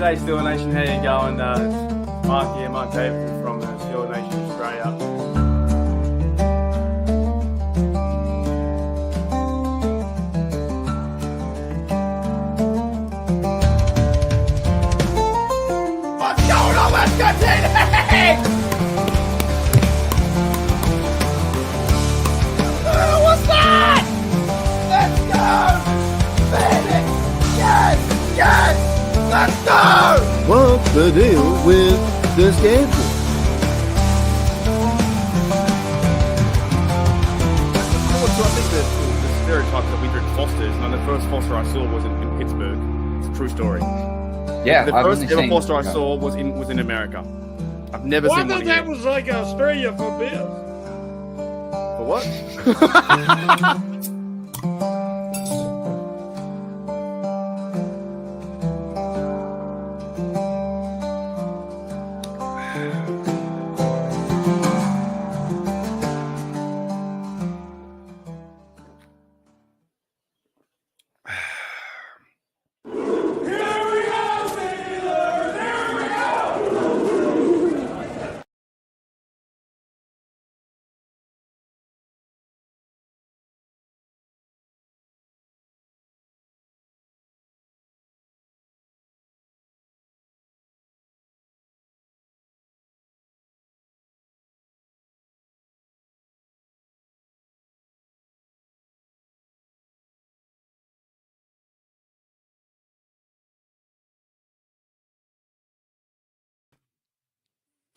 G'day Steel Nation, how you going? It's Mark here, Mark David from Steel Nation Australia. What's going on, West Country? What's that? Let's go! Baby! Yes! Yes! Let's go! What's the deal with the schedule? So I think the stereotype that we drink Fosters, and the first Foster I saw was in Pittsburgh. It's a true story. Yeah, The I've first only ever seen- Foster I saw was in America. I've never Well, I seen one thought that here. was like Australia for beers. For what?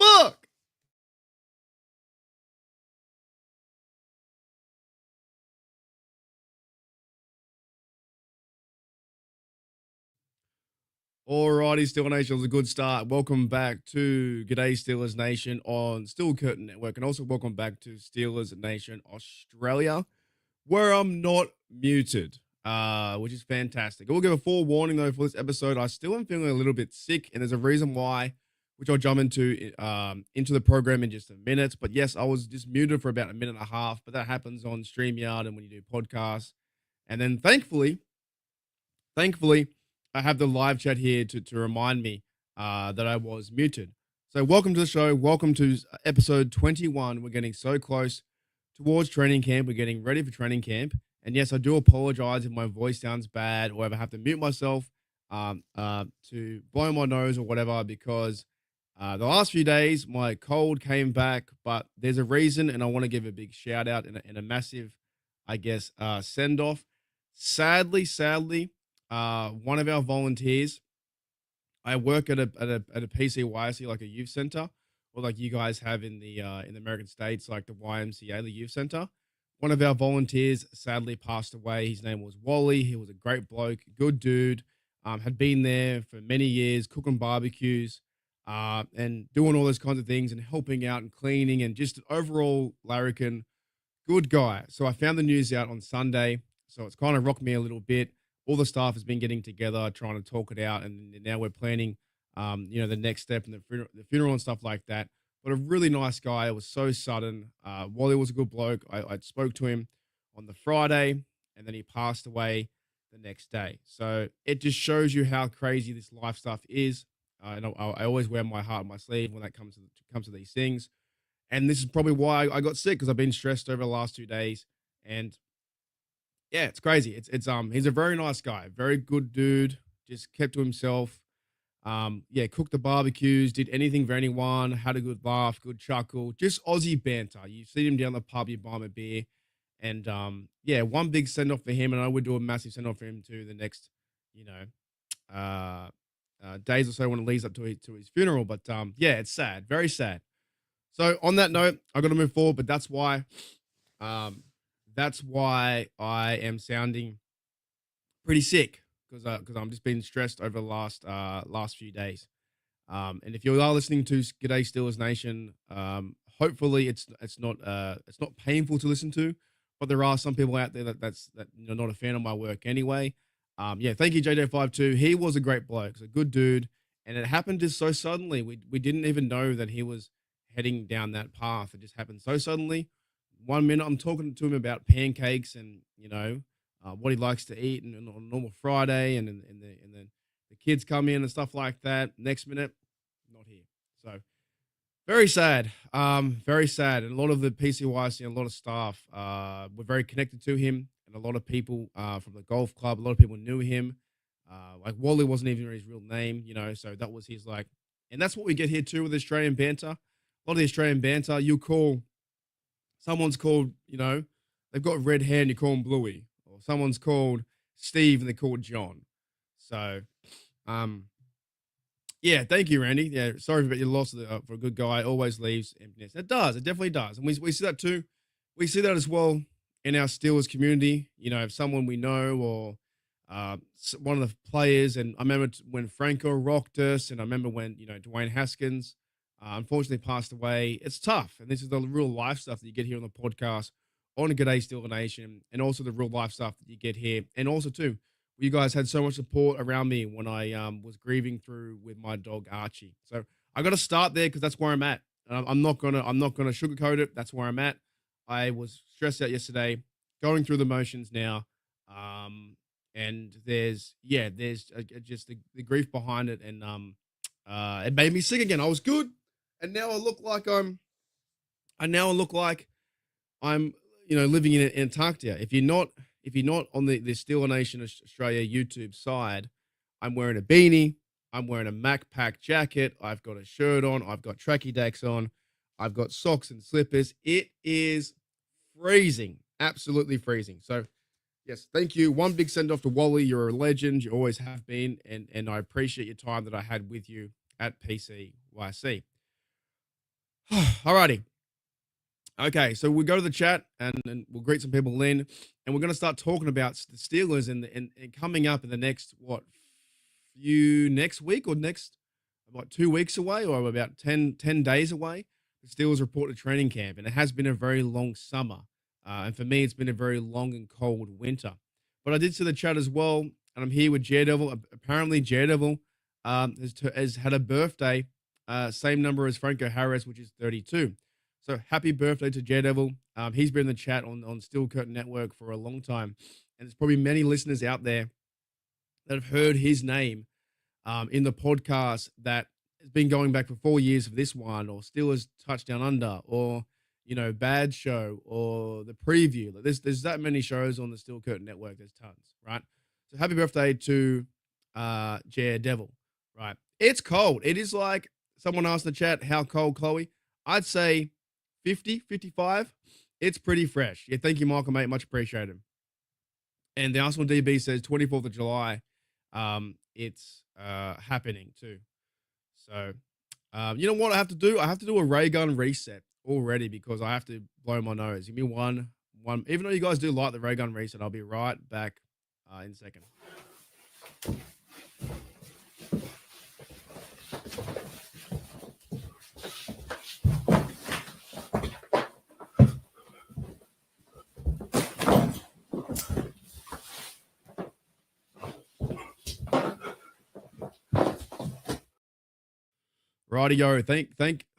Fuck! Alrighty, Steel Nation, it was a good start. Welcome back to G'day Steelers Nation on Steel Curtain Network, and also welcome back to Steelers Nation Australia, where I'm not muted, which is fantastic. I will give a forewarning though for this episode. I still am feeling a little bit sick, and there's a reason why, which I'll jump into the program in just a minute. But yes, I was just muted for about a minute and a half, but that happens on StreamYard and when you do podcasts. And then thankfully, I have the live chat here to remind me that I was muted. So welcome to the show. Welcome to episode 21. We're getting so close towards training camp. We're getting ready for training camp. And yes, I do apologize if my voice sounds bad or if I have to mute myself to blow my nose or whatever, because the last few days my cold came back, but there's a reason, and I want to give a big shout out and a massive, I guess, send off. Sadly, one of our volunteers, I work at a PCYC, like a youth center, or like you guys have in the American States, like the YMCA, the youth center. One of our volunteers sadly passed away. His name was Wally. He was a great bloke, good dude. Had been there for many years, cooking barbecues, and doing all those kinds of things, and helping out and cleaning, and just an overall larrikin good guy. So I found the news out on Sunday, so it's kind of rocked me a little bit. All the staff has been getting together, trying to talk it out, and now we're planning, the next step and the funeral and stuff like that. But a really nice guy. It was so sudden. Wally was a good bloke. I spoke to him on the Friday, and then he passed away the next day. So it just shows you how crazy this life stuff is. I always wear my heart on my sleeve when that comes to these things. And this is probably why I got sick, because I've been stressed over the last 2 days. And yeah, it's crazy. He's a very nice guy, very good dude, just kept to himself. Cooked the barbecues, did anything for anyone, had a good laugh, good chuckle, just Aussie banter. You see him down the pub, you buy him a beer. And one big send off for him, and I would do a massive send off for him too the next, days or so when it leads up to his funeral. But it's sad, very sad. So on that note, I got to move forward, but that's why I am sounding pretty sick, because I'm just being stressed over the last few days. And if you are listening to G'day Steelers Nation, hopefully it's not painful to listen to, but there are some people out there that's not a fan of my work anyway. Thank you JJ52. He was a great bloke, he's a good dude, and it happened just so suddenly. We didn't even know that he was heading down that path. It just happened so suddenly. 1 minute I'm talking to him about pancakes and what he likes to eat and on a normal Friday, and then the kids come in and stuff like that. Next minute, not here. So very sad. Very sad. And a lot of the PCYC and a lot of staff were very connected to him, and a lot of people from the golf club, a lot of people knew him. Like Wally wasn't even his real name, so that was his like, and that's what we get here too with Australian banter. A lot of the Australian banter, you call someone's called, they've got red hair and you call them Bluey, or someone's called Steve and they're called John. So, yeah, thank you, Randy. Yeah, sorry about your loss for a good guy. Always leaves emptiness. It does. It definitely does. And we see that too. We see that as well in our Steelers community. If someone we know or one of the players, and I remember when Franco rocked us, and I remember when, Dwayne Haskins unfortunately passed away. It's tough. And this is the real life stuff that you get here on the podcast on G'day Steeler Nation, and also the real life stuff that you get here. And also too, you guys had so much support around me when I was grieving through with my dog Archie. So I got to start there because that's where I'm at. I'm not gonna sugarcoat it. That's where I'm at. I was stressed out yesterday, going through the motions now, and there's just the grief behind it, and it made me sick again. I was good, and now I look like I'm living in Antarctica. If you're not on the Steeler Nation Australia YouTube side, I'm wearing a beanie. I'm wearing a Mac Pack jacket. I've got a shirt on. I've got tracky decks on. I've got socks and slippers. It is freezing, absolutely freezing. So, yes, thank you. One big send off to Wally. You're a legend. You always have been, and I appreciate your time that I had with you at PCYC. Alrighty. Okay, so we'll go to the chat and we'll greet some people in, and we're going to start talking about the Steelers and coming up in the next, next week or next, about 2 weeks away or about 10 days away. The Steelers report to training camp, and it has been a very long summer. And for me, it's been a very long and cold winter. But I did see the chat as well, and I'm here with Daredevil. Apparently, Daredevil has had a birthday, same number as Franco Harris, which is 32. So happy birthday to Daredevil. He's been in the chat on Steel Curtain Network for a long time. And there's probably many listeners out there that have heard his name in the podcast that has been going back for 4 years of this one, or Steelers Touchdown Under, or, Bad Show, or the preview. There's that many shows on the Steel Curtain Network. There's tons, right? So happy birthday to Daredevil, right? It's cold. It is like someone asked in the chat, how cold, Chloe? I'd say 50, 55. It's pretty fresh. Yeah, thank you, Michael, mate. Much appreciated. And the Arsenal DB says 24th of July. It's happening too. So, you know what I have to do? I have to do a ray gun reset already because I have to blow my nose. Give me one. Even though you guys do like the ray gun reset, I'll be right back in a second. Rightio.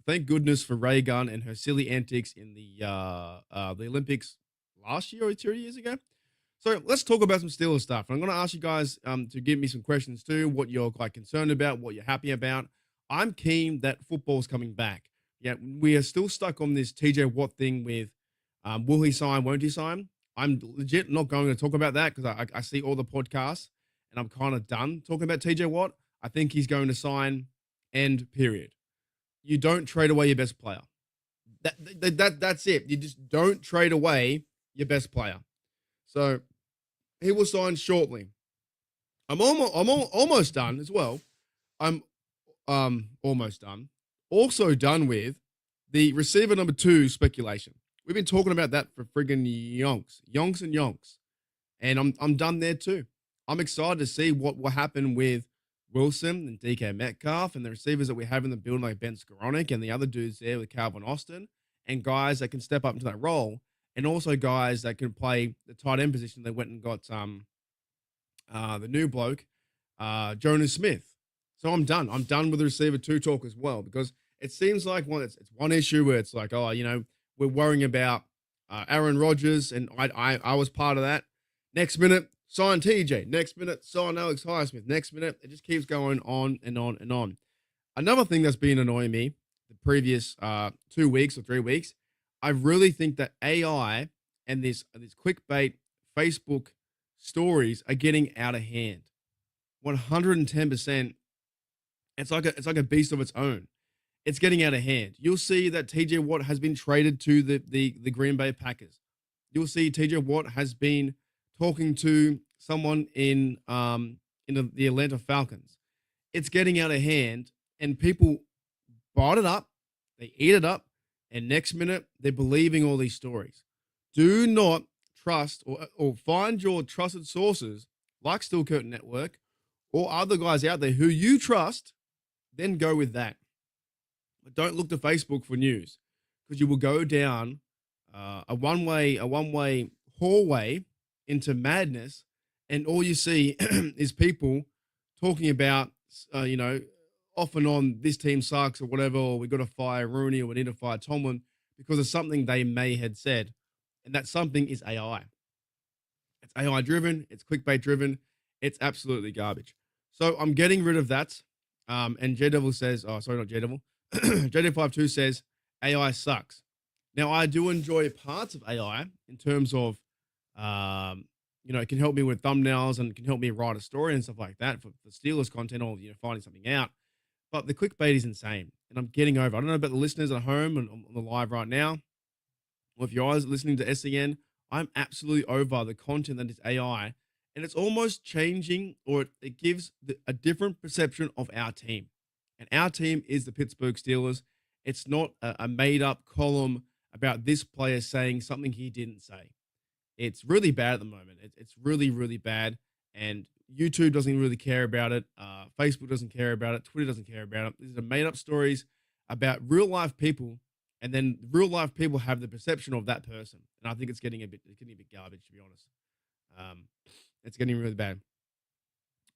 Thank goodness for Ray Gun and her silly antics in the Olympics last year or 2 years ago. So let's talk about some Steelers stuff. I'm going to ask you guys to give me some questions too, what you're concerned about, what you're happy about. I'm keen that football's coming back. Yeah, we are still stuck on this TJ Watt thing with will he sign, won't he sign? I'm legit not going to talk about that because I see all the podcasts and I'm kind of done talking about TJ Watt. I think he's going to sign. End period. You don't trade away your best player. That's it. You just don't trade away your best player. So he will sign shortly. I'm almost done as well. I'm almost done. Also done with the receiver number 2 speculation. We've been talking about that for friggin' yonks. And I'm done there too. I'm excited to see what will happen with Wilson and DK Metcalf and the receivers that we have in the building like Ben Skoranek and the other dudes there with Calvin Austin and guys that can step up into that role and also guys that can play the tight end position. They went and got the new bloke, Jonas Smith. So I'm done. I'm done with the receiver 2 talk as well because it seems like it's one issue where it's like, we're worrying about Aaron Rodgers and I was part of that. Next minute, sign TJ. Next minute, sign Alex Highsmith. Next minute, it just keeps going on and on and on. Another thing that's been annoying me the previous 2 weeks or 3 weeks, I really think that AI and this clickbait Facebook stories are getting out of hand. 110%. It's like a beast of its own. It's getting out of hand. You'll see that TJ Watt has been traded to the Green Bay Packers. You'll see TJ Watt has been talking to someone in the Atlanta Falcons. It's getting out of hand, and people bought it up, they eat it up, and next minute they're believing all these stories. Do not trust or find your trusted sources like Steel Curtain Network or other guys out there who you trust, then go with that. But don't look to Facebook for news, because you will go down a one-way hallway into madness, and all you see is people talking about, off and on, this team sucks or whatever, or we got to fire Rooney or we need to fire Tomlin because of something they may had said. And that something is AI. It's AI driven. It's clickbait driven. It's absolutely garbage. So I'm getting rid of that. And J Devil says, oh, sorry, not J Devil. JD52 says AI sucks. Now, I do enjoy parts of AI in terms of, it can help me with thumbnails and it can help me write a story and stuff like that for Steelers content or, finding something out. But the clickbait is insane, and I'm getting over. I don't know about the listeners at home and on the live right now, or if you're listening to SEN, I'm absolutely over the content that is AI, and it's almost changing, or it gives a different perception of our team. And our team is the Pittsburgh Steelers. It's not a made-up column about this player saying something he didn't say. It's really bad at the moment. It's really, really bad, and YouTube doesn't really care about it. Facebook doesn't care about it. Twitter doesn't care about it. These are made-up stories about real-life people, and then real-life people have the perception of that person. And I think it's getting a bit garbage, to be honest. It's getting really bad.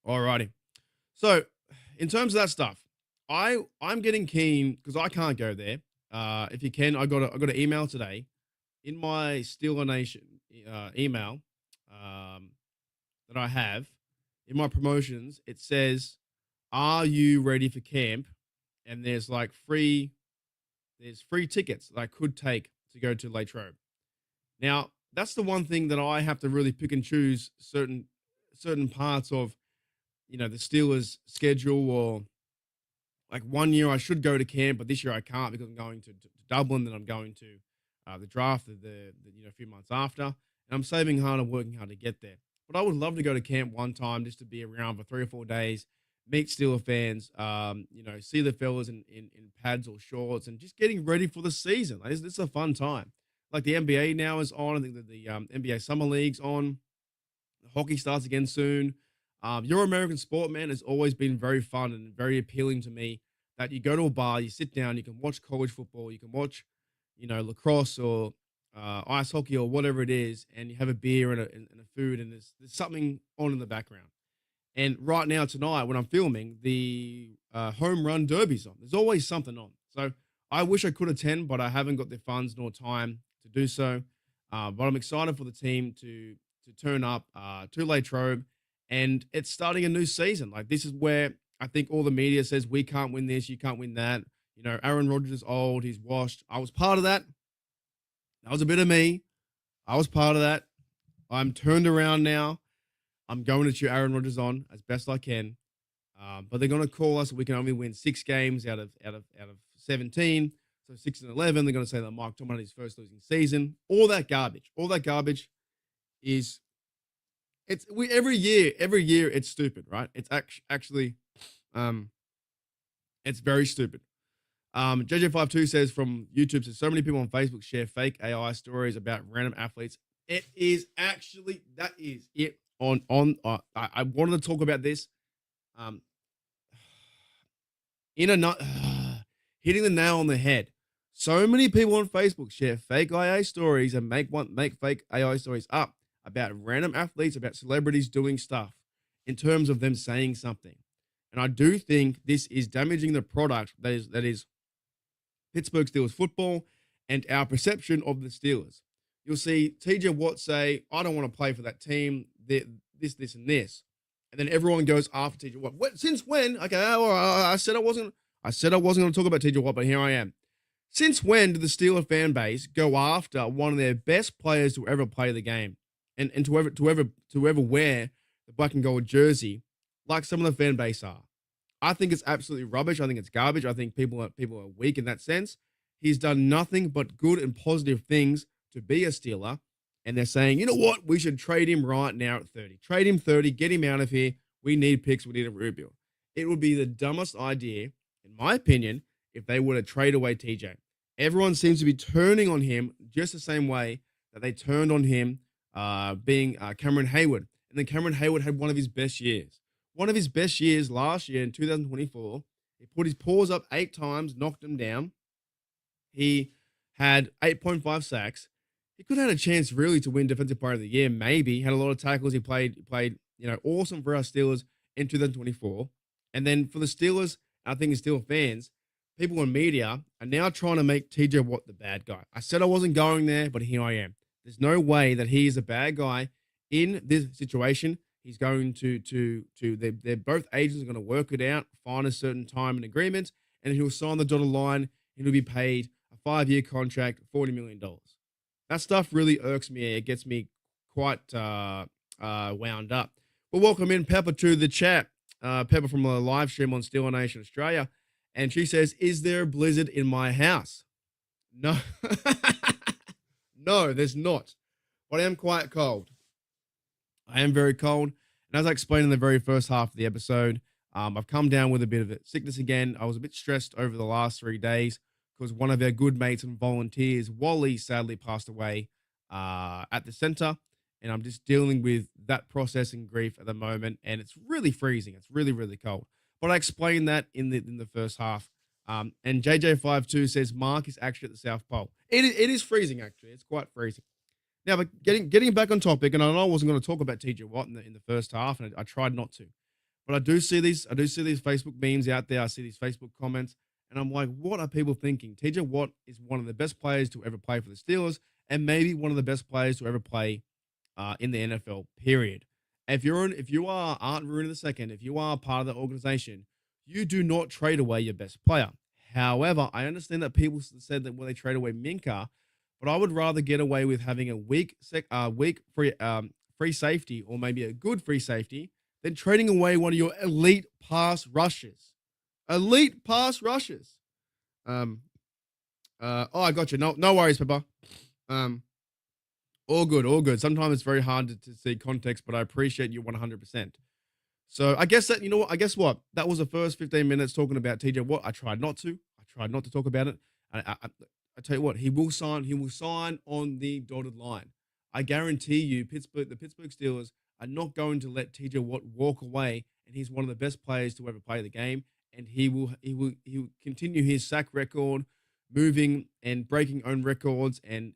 Alrighty. So, in terms of that stuff, I'm getting keen because I can't go there. If you can, I got an email today in my Steeler Nation email that I have. In my promotions, it says, "Are you ready for camp?" And there's free tickets that I could take to go to Latrobe. Now, that's the one thing that I have to really pick and choose certain parts of, the Steelers' schedule, or like 1 year I should go to camp, but this year I can't because I'm going to Dublin, then I'm going to the draft a few months after, and I'm saving hard and working hard to get there. But I would love to go to camp one time just to be around for 3 or 4 days, meet Steeler fans, see the fellas in pads or shorts, and just getting ready for the season. This is a fun time. Like the NBA now is on. I think that the NBA Summer League's on. The hockey starts again soon. Your American sport, man, has always been very fun and very appealing to me. That you go to a bar, you sit down, you can watch college football, you can watch, lacrosse or ice hockey or whatever it is, and you have a beer and a food, and there's something on in the background. And right now, tonight, when I'm filming, the home run derby's on. There's always something on. So I wish I could attend, but I haven't got the funds nor time to do so. But I'm excited for the team to turn up to Latrobe, and it's starting a new season. Like, this is where I think all the media says we can't win this, you can't win that. Aaron Rodgers is old, he's washed. I was part of that. That was a bit of me. I was part of that. I'm turned around now. I'm going to cheer Aaron Rodgers on as best I can. But they're going to call us. We can only win 6 games out of 17. So 6 and 11. They're going to say that Mike Tomlin had his first losing season. All that garbage. All that garbage is. Every year it's stupid, right? It's actually, it's very stupid. JJ52 says from YouTube, says so many people on Facebook share fake AI stories about random athletes. It is actually, that is it. I wanted to talk about this. Hitting the nail on the head. So many people on Facebook share fake AI stories and make fake AI stories up about random athletes, about celebrities doing stuff in terms of them saying something. And I do think this is damaging the product that is Pittsburgh Steelers football and our perception of the Steelers. You'll see TJ Watt say, "I don't want to play for that team. They're this, and this, and then everyone goes after TJ Watt. Since when? Okay, well, I said I wasn't going to talk about TJ Watt, but here I am. Since when did the Steelers fan base go after one of their best players to ever play the game, and to ever wear the black and gold jersey, like some of the fan base are? I think it's absolutely rubbish. I think it's garbage. I think people are weak in that sense. He's done nothing but good and positive things to be a Steeler, and they're saying, you know what, we should trade him right now at 30. Trade him 30, get him out of here. We need picks. We need a rebuild. It would be the dumbest idea, in my opinion, if they were to trade away TJ. Everyone seems to be turning on him just the same way that they turned on him being Cameron Hayward. And then Cameron Hayward had one of his best years. One of his best years last year in 2024. He put his paws up 8 times, knocked him down. He had 8.5 sacks. He could have had a chance really to win Defensive Player of the Year, maybe. Had a lot of tackles. He played awesome for our Steelers in 2024. And then for the Steelers, I think the Steelers fans, people in media are now trying to make TJ Watt the bad guy. I said I wasn't going there, but here I am. There's no way that he is a bad guy in this situation. He's going they're both agents are going to work it out, find a certain time and agreement, and he'll sign the dotted line, and he'll be paid a 5-year contract, $40 million. That stuff really irks me. It gets me quite wound up. Well, welcome in Pepper to the chat. Pepper from a live stream on Steeler Nation Australia. And she says, is there a blizzard in my house? No. No, there's not. But I am quite cold. I am very cold. And as I explained in the very first half of the episode, I've come down with a bit of sickness again. I was a bit stressed over the last 3 days because one of our good mates and volunteers, Wally, sadly passed away at the center. And I'm just dealing with that process and grief at the moment. And it's really freezing. It's really, really cold. But I explained that in the first half. And JJ52 says Mark is actually at the South Pole. It is freezing, actually. It's quite freezing. Now, but getting back on topic, and I know I wasn't going to talk about TJ Watt in the first half, and I tried not to. But I do see these Facebook memes out there. I see these Facebook comments, and I'm like, what are people thinking? TJ Watt is one of the best players to ever play for the Steelers, and maybe one of the best players to ever play in the NFL, period. If you are Art Rooney II, if you are part of the organization, you do not trade away your best player. However, I understand that people said that when they trade away Minka, but I would rather get away with having a weak free safety, or maybe a good free safety, than trading away one of your elite pass rushers. Elite pass rushers. Oh, I got you. No worries, Pepper. All good. Sometimes it's very hard to see context, but I appreciate you 100%. So I guess that, you know what? I guess what? That was the first 15 minutes talking about TJ Watt. I tried not to talk about it. I tell you what, he will sign on the dotted line. I guarantee you, the Pittsburgh Steelers are not going to let TJ Watt walk away, and he's one of the best players to ever play the game. And he will continue his sack record, moving and breaking own records, and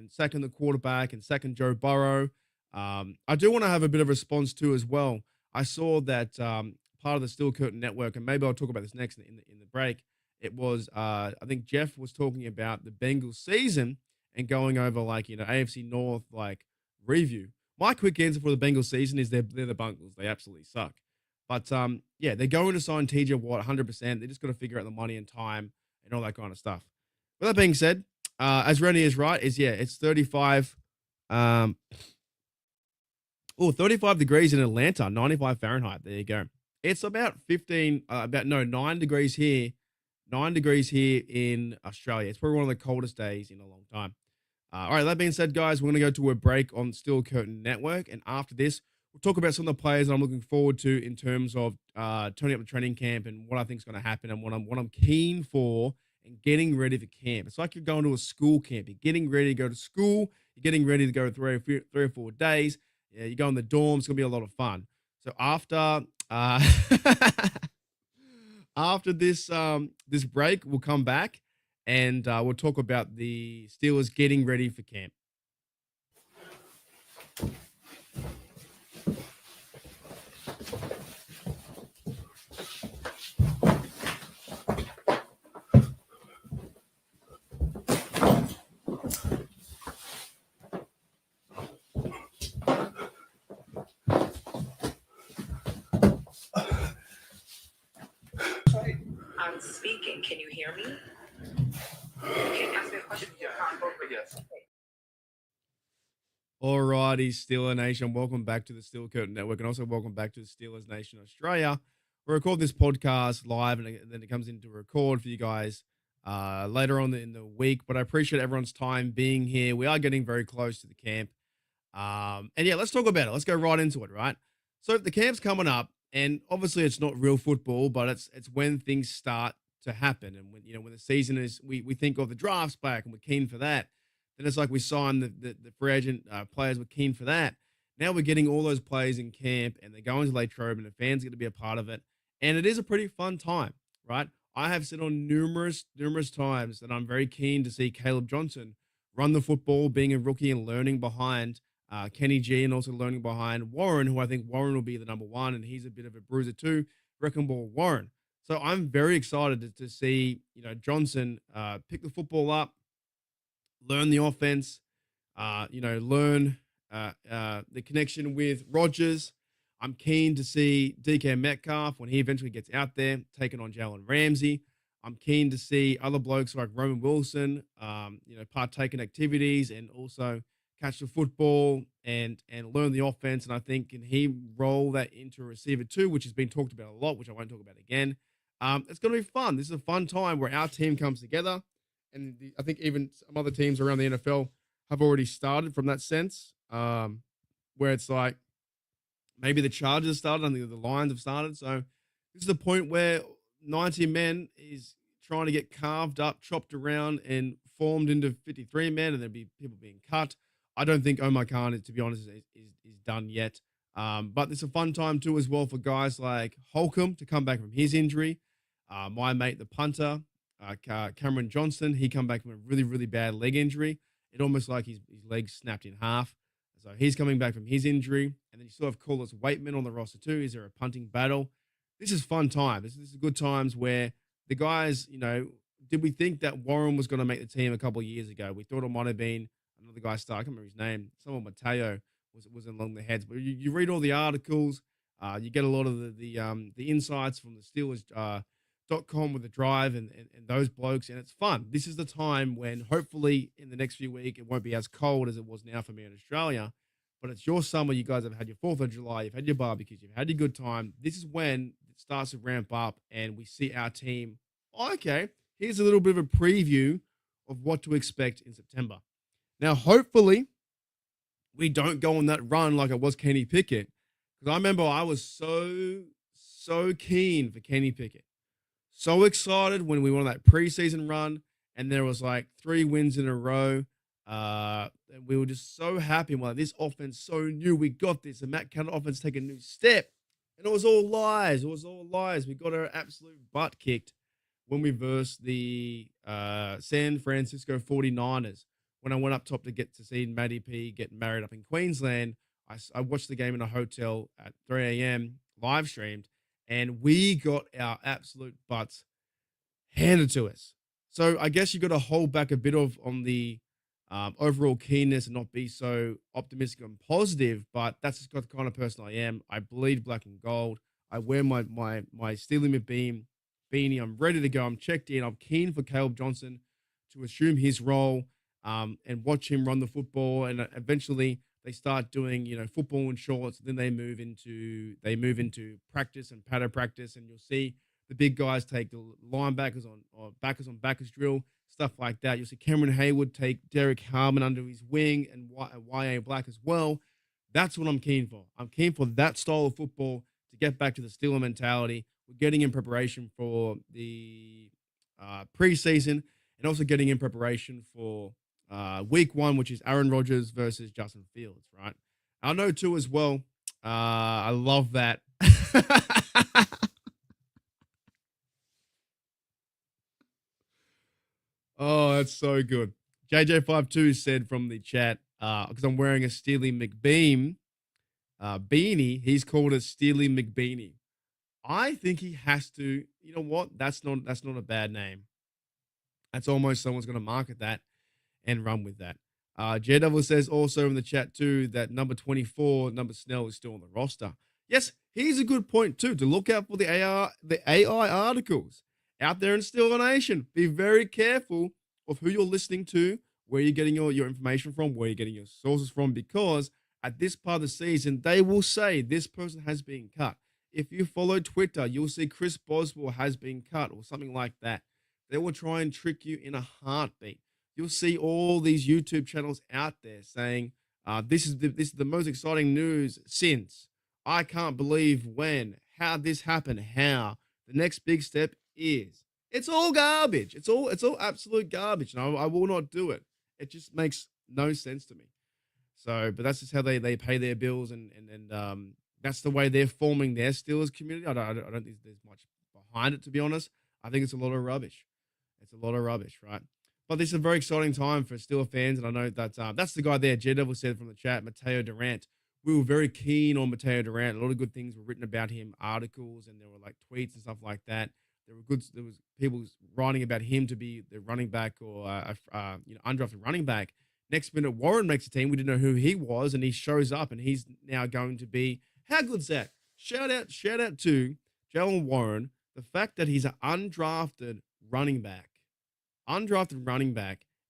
sacking the quarterback and sacking Joe Burrow. I do want to have a bit of a response too as well. I saw that part of the Steel Curtain Network, and maybe I'll talk about this next in the break. It was I think Jeff was talking about the Bengals season and going over AFC North review. My quick answer for the Bengals season is they're the Bengals. They absolutely suck. But they're going to sign TJ Watt 100%. They just got to figure out the money and time and all that kind of stuff. With that being said, as Rennie is right, it's 35. 35 degrees in Atlanta, 95 Fahrenheit. There you go. It's about 9 degrees here. 9 degrees here in Australia. It's probably one of the coldest days in a long time. All right, that being said, guys, we're going to go to a break on Steel Curtain Network. And after this, we'll talk about some of the players that I'm looking forward to in terms of turning up the training camp and what I think is going to happen and what I'm keen for and getting ready for camp. It's like you're going to a school camp. You're getting ready to go to school. You're getting ready to go 3 or 4 days. Yeah, you go in the dorms. It's going to be a lot of fun. So after after this break, we'll come back and we'll talk about the Steelers getting ready for camp. someone speaking. Can you hear me? Can you ask me a question? Yes. Alrighty, Steeler Nation. Welcome back to the Steel Curtain Network, and also welcome back to the Steelers Nation Australia. We record this podcast live, and then it comes into record for you guys later on in the week. But I appreciate everyone's time being here. We are getting very close to the camp. And yeah, let's talk about it. Let's go right into it, right? So the camp's coming up, and obviously it's not real football, but it's when things start to happen. And when the season is, we think of the drafts back, and we're keen for that. Then it's like we sign the free agent players. We're keen for that. Now we're getting all those players in camp, and they're going to Latrobe, and the fans get to be a part of it. And it is a pretty fun time, right? I have said on numerous times that I'm very keen to see Caleb Johnson run the football, being a rookie and learning behind Kenny G, and also learning behind Warren, who I think Warren will be the number one, and he's a bit of a bruiser too. Wrecking ball Warren. So I'm very excited to see Johnson pick the football up, learn the offense, learn the connection with Rodgers. I'm keen to see DK Metcalf when he eventually gets out there, taking on Jalen Ramsey. I'm keen to see other blokes like Roman Wilson, partake in activities and also catch the football and learn the offense. And I think can he roll that into a receiver too, which has been talked about a lot, which I won't talk about again. It's going to be fun. This is a fun time where our team comes together. And I think even some other teams around the NFL have already started from that sense, where it's like maybe the Chargers started, I think the Lions have started. So this is the point where 90 men is trying to get carved up, chopped around, and formed into 53 men, and there'll be people being cut. I don't think Omar Khan, to be honest, is done yet. But it's a fun time too as well for guys like Holcomb to come back from his injury. My mate, the punter, Cameron Johnson, he come back from a really, really bad leg injury. It almost like his leg snapped in half. So he's coming back from his injury. And then you still have Corliss Waitman on the roster too. Is there a punting battle? This is fun time. This is good times where the guys, did we think that Warren was going to make the team a couple of years ago? We thought it might have been another guy I can't remember his name. Someone Mateo was along the heads. But you read all the articles. You get a lot of the insights from the Steelers .com with the drive and those blokes, and it's fun. This is the time when hopefully in the next few weeks it won't be as cold as it was now for me in Australia, but it's your summer. You guys have had your 4th of July, you've had your barbecues, you've had your good time. This is when it starts to ramp up and we see our team. Oh, okay, here's a little bit of a preview of what to expect in September. Now, hopefully we don't go on that run like it was Kenny Pickett, because I remember I was so keen for Kenny Pickett. So excited when we went on that preseason run and there was like 3 wins in a row. And we were just so happy. Like, this offense so new. We got this. And Matt Canada offense take a new step. And it was all lies. It was all lies. We got our absolute butt kicked when we versed the San Francisco 49ers. When I went up top to get to see Matty P get married up in Queensland, I watched the game in a hotel at 3 a.m. live streamed. And we got our absolute butts handed to us. So I guess you got to hold back a bit on the overall keenness and not be so optimistic and positive. But that's just the kind of person I am. I bleed black and gold. I wear my Steely McBeam beanie. I'm ready to go. I'm checked in. I'm keen for Caleb Johnson to assume his role and watch him run the football. And eventually they start doing, football in shorts. Then they move into practice and pattern practice, and you'll see the big guys take the linebackers on backers drill, stuff like that. You'll see Cameron Hayward take Derek Harmon under his wing and YA Black as well. That's what I'm keen for. I'm keen for that style of football to get back to the Steeler mentality. We're getting in preparation for the preseason and also getting in preparation for week 1, which is Aaron Rodgers versus Justin Fields, right? I know too as well. I love that. Oh, that's so good. JJ52 said from the chat, because I'm wearing a Steely McBeam beanie, he's called a Steely McBeanie. I think he has to, you know what? That's not a bad name. That's almost someone's going to market that and run with that. J-Devil says also in the chat too that number 24, number Snell, is still on the roster. Yes, here's a good point too, to look out for the AI articles. out there in Steeler Nation, be very careful of who you're listening to, where you're getting your information from, where you're getting your sources from, because at this part of the season, they will say this person has been cut. If you follow Twitter, you'll see Chris Boswell has been cut or something like that. They will try and trick you in a heartbeat. You'll see all these YouTube channels out there saying, this is the most exciting news since. I can't believe when, how this happened, how. The next big step is. It's all garbage. It's all absolute garbage. And I will not do it. It just makes no sense to me. So, but that's just how they pay their bills, and that's the way they're forming their Steelers community. I don't think there's much behind it, to be honest. I think it's a lot of rubbish. It's a lot of rubbish, right? But this is a very exciting time for Steelers fans, and I know that that's the guy there. Devil said from the chat, Mateo Durant. We were very keen on Mateo Durant. A lot of good things were written about him, articles, and there were like tweets and stuff like that. There was people writing about him to be the running back or undrafted running back. Next minute, Warren makes a team. We didn't know who he was, and he shows up, and he's now going to be. How good's that? Shout out to Jalen Warren. The fact that he's an undrafted running back,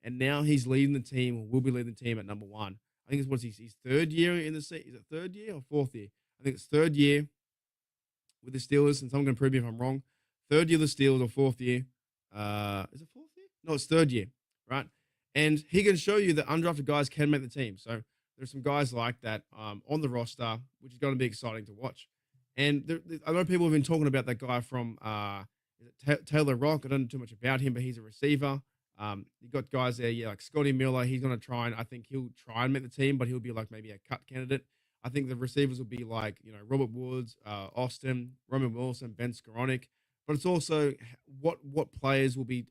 and now he's leading the team, or will be leading the team at number one. I think it's his third year in the season. Is it third year or fourth year? I think it's third year with the Steelers, and someone can prove me if I'm wrong. Third year of the Steelers or fourth year. Is it fourth year? No, it's third year, right? And he can show you that undrafted guys can make the team. So there's some guys like that on the roster, which is going to be exciting to watch. And I know people have been talking about that guy from Taylor Rock. I don't know too much about him, but he's a receiver. You got guys there, like Scotty Miller. He's going to try, and I think he'll try and make the team, but he'll be like maybe a cut candidate. I think the receivers will be like, Robert Woods, Austin, Roman Wilson, Ben Skoranek. But it's also what players will be,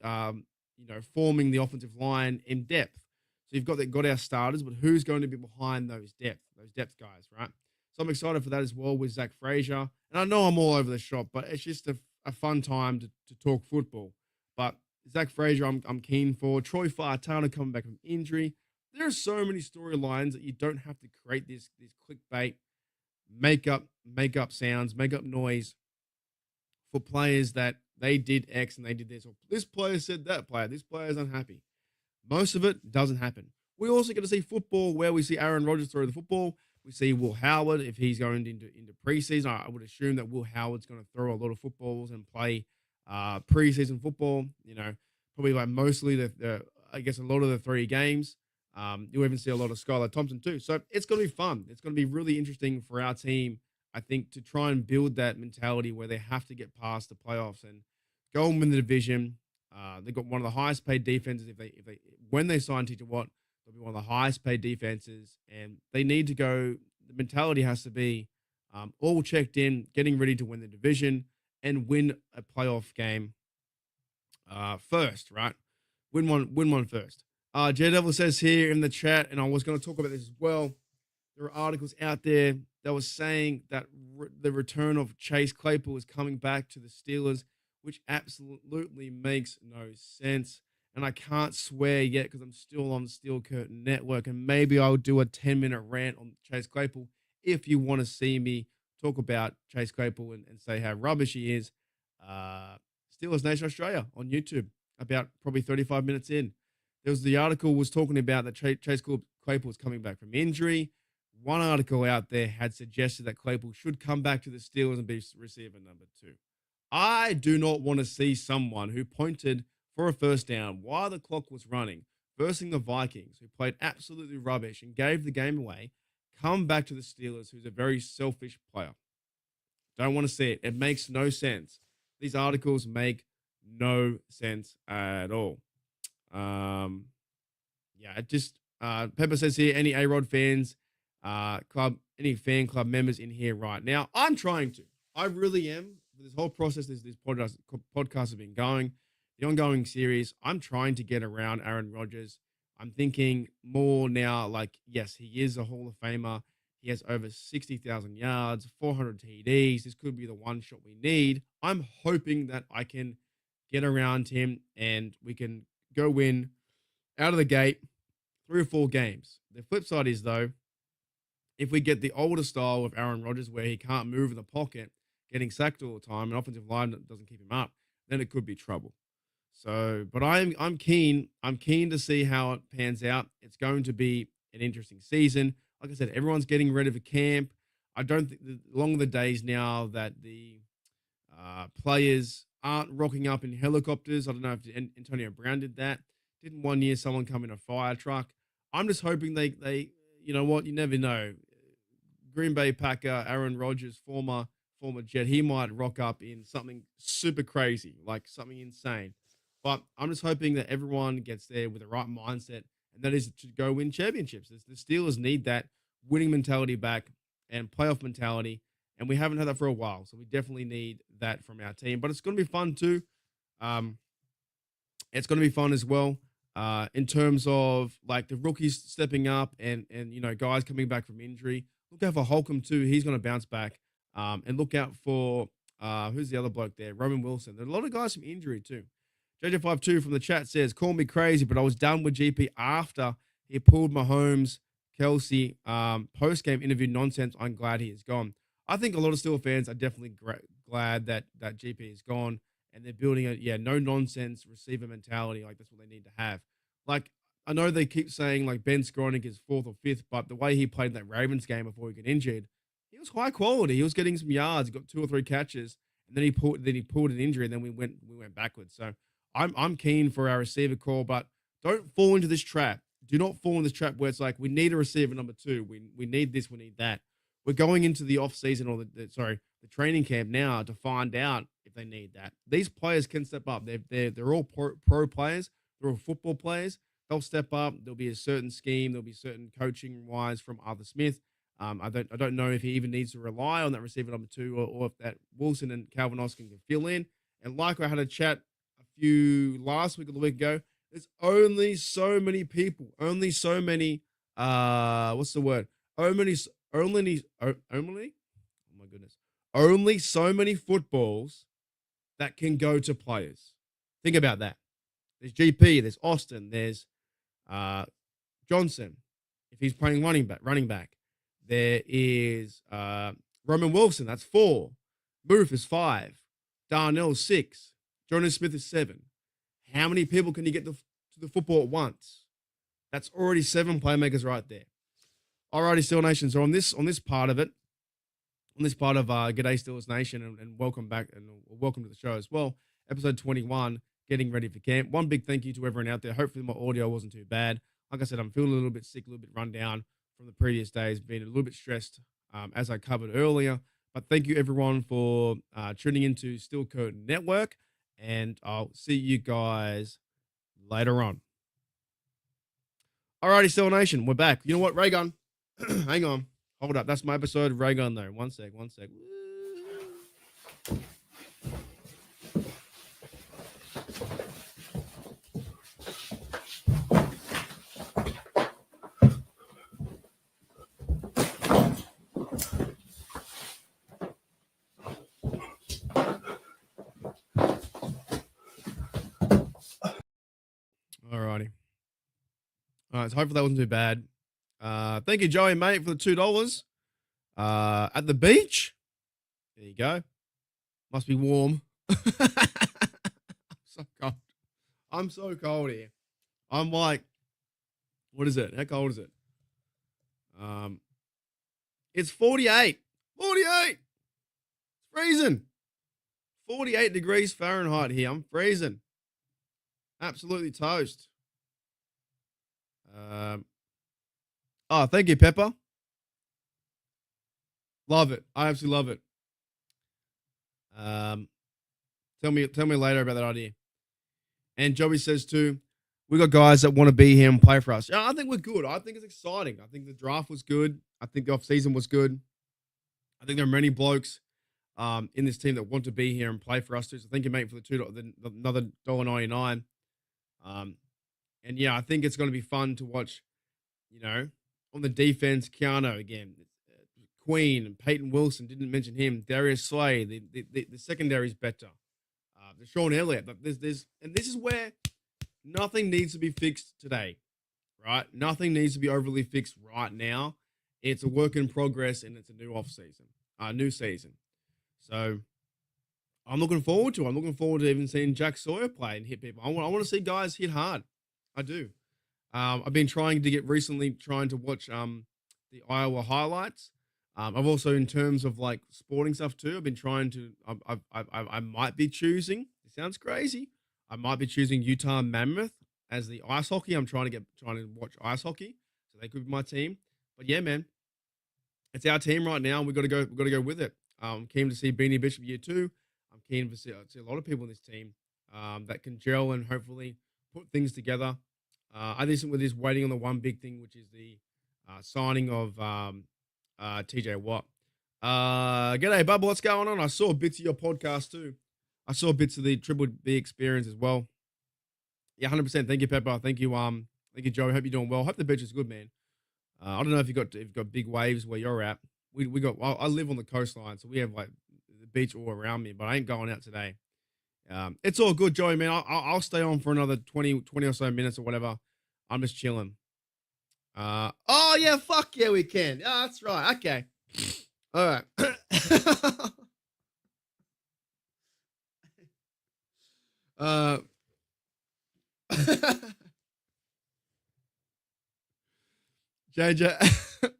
forming the offensive line in depth. So you've got our starters, but who's going to be behind those depth guys, right? So I'm excited for that as well with Zach Frazier. And I know I'm all over the shop, but it's just a fun time to talk football. But Zach Frazier, I'm keen for. Troy Fautana coming back from injury. There are so many storylines that you don't have to create this clickbait, make up sounds, make up noise for players that they did X and they did this, or this player said that player, this player is unhappy. Most of it doesn't happen. We also get to see football where we see Aaron Rodgers throw the football. We see Will Howard, if he's going into preseason. I would assume that Will Howard's going to throw a lot of footballs and play preseason football. Probably like mostly I guess a lot of the 3 games. You'll even see a lot of Skylar Thompson too. So it's going to be fun. It's going to be really interesting for our team, I think, to try and build that mentality where they have to get past the playoffs and go and win the division. They've got one of the highest paid defenses. When they sign T.J. Watt, they'll be one of the highest paid defenses, and they need to go. The mentality has to be all checked in, getting ready to win the division and win a playoff game first, right? Win one first. J Devil says here in the chat, and I was going to talk about this as well. There are articles out there that was saying that the return of Chase Claypool is coming back to the Steelers, which absolutely makes no sense. And I can't swear yet because I'm still on the Steel Curtain Network, and maybe I'll do a 10-minute rant on Chase Claypool if you want to see me talk about Chase Claypool and say how rubbish he is. Steelers Nation Australia on YouTube, about probably 35 minutes in. The article was talking about that Chase Claypool is coming back from injury. One article out there had suggested that Claypool should come back to the Steelers and be receiver number 2. I do not want to see someone who pointed for a first down while the clock was running, versing the Vikings, who played absolutely rubbish and gave the game away, come back to the Steelers, who's a very selfish player. Don't want to see it. It makes no sense. These articles make no sense at all. Pepper says here, any A-Rod fans, any fan club members in here right now? I'm trying to. I really am. For this whole process, this podcast has been going, the ongoing series, I'm trying to get around Aaron Rodgers. I'm thinking more now, like, yes, he is a Hall of Famer. He has over 60,000 yards, 400 TDs. This could be the one shot we need. I'm hoping that I can get around him and we can go win out of the gate 3 or 4 games. The flip side is, though, if we get the older style of Aaron Rodgers where he can't move in the pocket, getting sacked all the time, and offensive line doesn't keep him up, then it could be trouble. So, but I'm keen. I'm keen to see how it pans out. It's going to be an interesting season. Like I said, everyone's getting ready for camp. I don't think along the days now that the players aren't rocking up in helicopters. I don't know if Antonio Brown did that. Didn't one year someone come in a fire truck? I'm just hoping they you know what, you never know. Green Bay Packer Aaron Rodgers, former Jet, he might rock up in something super crazy, like something insane. But I'm just hoping that everyone gets there with the right mindset, and that is to go win championships. The Steelers need that winning mentality back and playoff mentality, and we haven't had that for a while. So we definitely need that from our team. But it's going to be fun too. Um, it's going to be fun as well. In terms of like the rookies stepping up and you know guys coming back from injury. Look out for Holcomb too. He's going to bounce back. And look out for who's the other bloke there? Roman Wilson. There are a lot of guys from injury too. JJ52 from the chat says, "Call me crazy, but I was done with GP after he pulled Mahomes, Kelsey post game interview nonsense. I'm glad he is gone." I think a lot of Steelers fans are definitely glad that GP is gone. And they're building a no nonsense receiver mentality. Like that's what they need to have. Like I know they keep saying like Ben Skowronek is fourth or fifth, but the way he played in that Ravens game before he got injured, he was high quality. He was getting some yards. He got 2 or 3 catches, and then he pulled an injury, and then we went backwards. So I'm keen for our receiver call, but don't fall into this trap. Do not fall in this trap where it's like we need a receiver number 2. We need this. We need that. We're going into the off season or the training camp now to find out if they need that. These players can step up. They're all pro players. They're all football players. They'll step up. There'll be a certain scheme. There'll be certain coaching wise from Arthur Smith. I don't know if he even needs to rely on that receiver number 2 or if that Wilson and Calvin Austin can fill in. And like I had a chat a few last week or the week ago, there's only so many people, only so many what's the word? Only oh my goodness. Only so many footballs that can go to players. Think about that. There's GP, there's Austin, there's Johnson, if he's playing running back. There is Roman Wilson, that's 4. Booth is 5. Darnell 6. Jonas Smith is 7. How many people can you get to the football at once? That's already 7 playmakers right there. Alrighty, Steel Nation. So on this part of it, on this part of G'day Steelers Nation, and welcome back and welcome to the show as well. Episode 21, getting ready for camp. One big thank you to everyone out there. Hopefully my audio wasn't too bad. Like I said, I'm feeling a little bit sick, a little bit run down from the previous days, being a little bit stressed as I covered earlier. But thank you everyone for tuning into Steel Curtain Network, and I'll see you guys later on. Alrighty, Steel Nation, we're back. You know what, Raygun? Hang on. Hold up. That's my episode of Raygun, though. One sec. Alrighty. All right, so hopefully that wasn't too bad. Thank you, Joey, mate, for the $2. At the beach. There you go. Must be warm. So cold. I'm so cold here. I'm like, what is it? How cold is it? It's 48. 48. It's freezing. 48 degrees Fahrenheit here. I'm freezing. Absolutely toast. Oh, thank you, Pepper. Love it. I absolutely love it. Tell me later about that idea. And Joey says too, we got guys that want to be here and play for us. Yeah, I think we're good. I think it's exciting. I think the draft was good. I think the offseason was good. I think there are many blokes in this team that want to be here and play for us too. So thank you, mate, for another $1.99. And yeah, I think it's going to be fun to watch, you know, on the defense, Keanu again, Queen and Peyton Wilson, didn't mention him, Darius Slay, the secondary is better. The Sean Elliott, but this is where nothing needs to be fixed today, right? Nothing needs to be overly fixed right now. It's a work in progress and it's a new new season. So I'm looking forward to. I'm looking forward to even seeing Jack Sawyer play and hit people. I want to see guys hit hard. I do. I've been trying to watch the Iowa highlights. I've also, in terms of like sporting stuff too, I've been trying to. I might be choosing. It sounds crazy. I might be choosing Utah Mammoth as the ice hockey. I'm trying to watch ice hockey, so they could be my team. But yeah, man, it's our team right now, and we've got to go. We've got to go with it. I'm keen to see Beanie Bishop year 2. I'm keen to see a lot of people in this team that can gel and hopefully put things together. I think we're just waiting on the one big thing, which is the signing of TJ Watt. G'day, Bubba. What's going on? I saw bits of your podcast too. I saw bits of the Triple B experience as well. Yeah, 100%. Thank you, Pepper. Thank you, Joe. Hope you're doing well. Hope the beach is good, man. I don't know if you've got big waves where you're at. I live on the coastline, so we have like the beach all around me, but I ain't going out today. It's all good, Joey, man. I'll stay on for another 20 or so minutes or whatever. I'm just chilling. Oh yeah, fuck yeah, we can. Yeah, that's right. Okay. All right. JJ.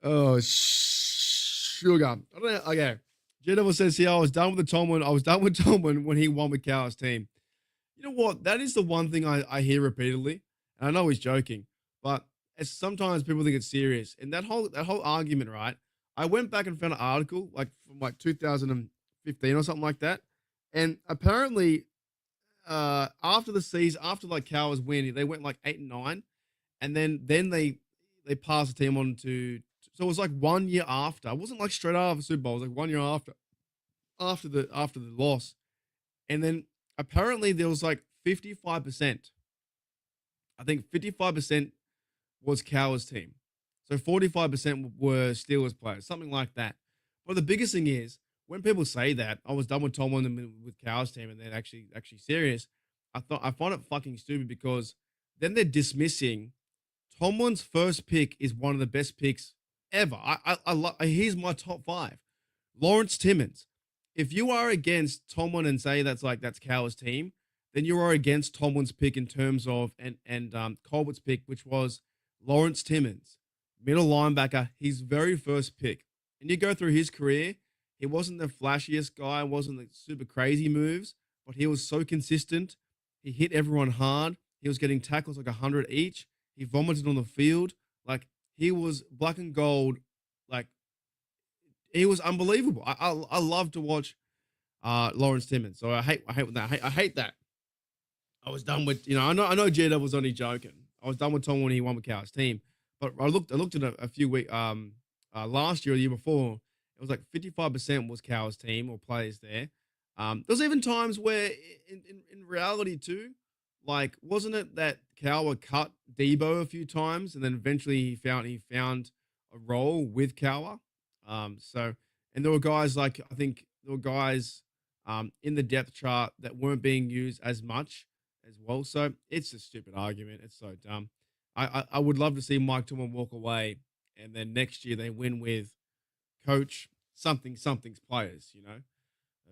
Oh, sugar. I don't know. Okay. J-Devil says here, I was done with Tomlin when he won with Cow's team. You know what? That is the one thing I hear repeatedly. And I know he's joking, but it's sometimes people think it's serious. And that whole argument, right? I went back and found an article like from like 2015 or something like that. And apparently, after the season, after like Cow's win, they went like 8-9. And then they passed the team on to, so it was like 1 year after. It wasn't like straight after the Super Bowl. It was like 1 year after the loss. And then apparently there was like 55%. I think 55% was Cow's team. So 45% were Steelers players, something like that. But the biggest thing is, when people say that, I was done with Tomlin and with Cow's team and they're actually serious, I find it fucking stupid because then they're dismissing Tomlin's first pick is one of the best picks ever. He's my top 5. Lawrence Timmons. If you are against Tomlin and say that's Cow's team, then you are against Tomlin's pick in terms of and Colbert's pick, which was Lawrence Timmons, middle linebacker, his very first pick. And you go through his career, he wasn't the flashiest guy, wasn't the super crazy moves, but he was so consistent. He hit everyone hard. He was getting tackles like 100 each. He vomited on the field. Like, he was black and gold. Like, he was unbelievable. I love to watch Lawrence Timmons. So I hate that. I hate that. I was done with, I know J-Dub was only joking. I was done with Tom when he won with Cow's team. But I looked at a few weeks, last year or the year before, it was like 55% was Cow's team or players there. There was even times where in reality too, like, wasn't it that Cowher cut Debo a few times and then eventually he found a role with Cowher? So, and there were guys like, I think there were guys in the depth chart that weren't being used as much as well. So it's a stupid argument. It's so dumb. I would love to see Mike Tomlin walk away and then next year they win with coach something's players, That'd